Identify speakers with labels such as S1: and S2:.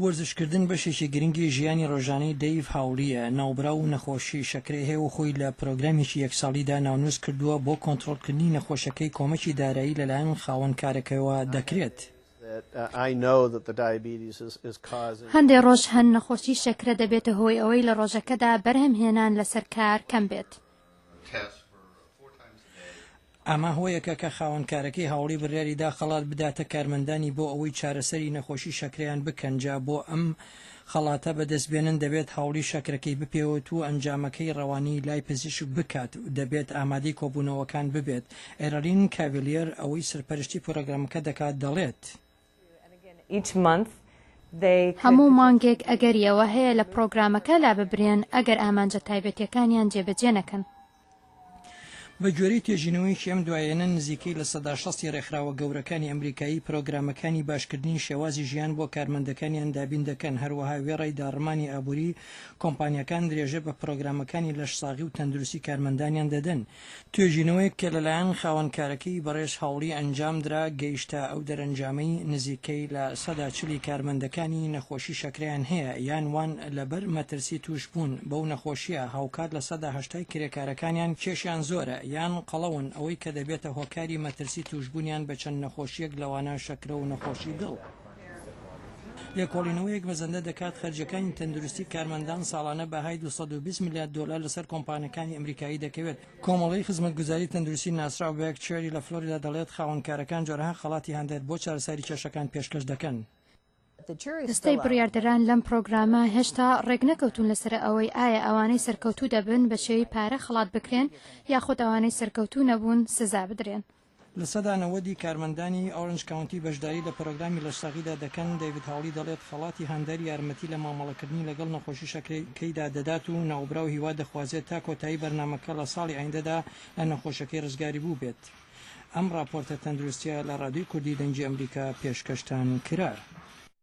S1: وەرزشکردن بەشێکی گرنگی ژیانی ڕۆژانەی دەیڤ هاوڵیە. ناوبرا و نەخۆشی شەکرە هەیە و خۆی لە پرۆگرامێکی یەک ساڵیدا ناونووس کردووە بۆ کۆنتڕۆڵکردنی نەخۆشەکەی کۆمەکی دارایی لەلایەن خاوەنکارەکەیەوە دەکرێت.
S2: هەندێک ڕۆژ هەن نەخۆشی شەکرە دەبێتە هۆی ئەوەی لە ڕۆژەکەدا بەرهەمهێنان لەسەر کار کەم بێت.
S1: ئەمە هۆیەکە کە خاوەنکارەکەی هاوڵی بڕیاریدا خەڵات بداتە کارمەندانی بۆ ئەوەی چارەسەری نەخۆشی شەکرەیان بکەن. جا بۆ ئەم خەڵاتە بەدەستبێنن دەبێت هاوڵی شەکرەکەی بپێوێت و ئەنجامەکەی ڕەوانی لای پزیشک بکات و دەبێت ئامادەی کۆبوونەوەکان ببێت. ئێرەلین کاڤیلێر ئەوەی سەرپەرشتی پرۆگرامەکە دەکات دەڵێت.
S2: هەموو مانگێک ئەگەریەوە هەیە لە پرۆگرامەکە لا ببرێن ئەگەر ئامانجە تایبەتیەکانیان جێبەجێ نەکەن.
S1: بە گوێرەی تێژینەوەیکی ئەم دوایەنە نزیکەی لە 60 ڕێکخراوە گەورەکانی ئەمریکایی پرۆگرامەکانی باشکردنی شێوازی ژیان بۆ کارمەندەکانیان دابین دەکەن. هەروەها وێڕای داڕمانی ئابووری کۆمپانیەکان درێژە بە پرۆگرامەکانی لەشساغی و تەندروستی کارمەندانیان دەدەن. توێژینەوەیەک کە لەلایەن خاوەنکارەکەی بەڕێز هاوڵی ئەنجام درا گەیشتە ئەو دەرەنجامەی نزیکەی لە 40 کارمەندەکانی نەخۆشی شەکرەیان هەیە یان وان لەبەر مەترسی توش بوون بەو نەخۆشیە هاوکات لە 80 کرێکارەکانیان کێشیان زۆرە یان قەڵەون ئەوەی کە دەبێتە هۆکاری مەترسی توشبوونیان بە چەند نەخۆشیەک لەوانە شەکرە و نەخۆشی دڵ. لێکۆڵینەوەیەک بەزەندە دەکات خەرجەکانی تەندروستی کارمەندان ساڵانە بەهای 220 میلیارد دلار لەسەر کۆمپانیەکانی ئەمریکایی دەکەوێت. کۆمەڵەی خزمەتگوزاری تەندروستی ناسراو بەیەک چێری لە فلۆریدا دەڵێت خاوەنکارەکان جۆرەها خەڵاتی هەندێک بۆ چارەسەری کێشەکان پێشکەش دەکەن.
S2: دەستەی بڕیاردەران لەم پرۆگرامە هێشتا ڕێک نەکەوتون لەسەر ئەوەی ئایا ئەوانەی سەرکەوتوو دەبن بە شێوەی پارە خەڵات بکرێن یاخود ئەوانەی سەرکەوتوو نەبوون سزا بدرێن.
S1: لە 90% کارمەندانی ئۆرنج کاونتی بەشداری لە پرۆگرامی لەشساغیدا دەکەن. دەیڤید هاوڵی دەڵێت خەڵاتی هەندەر یارمەتی لە مامەڵەکردنی لەگەڵ نەخۆشی شەکرەکەیدا دەدات و ناوبرا و هیوا دەخوازێت تا کۆتایی بەرنامەکە لە ساڵی ئایندەدا لە نەخۆشەکەی ڕزگاری بوو بێت. ئەم راپۆرتە تەندروستیە لە ڕادیۆی کوردی دەنگی ئەمریکا پێشکەشتان کرا.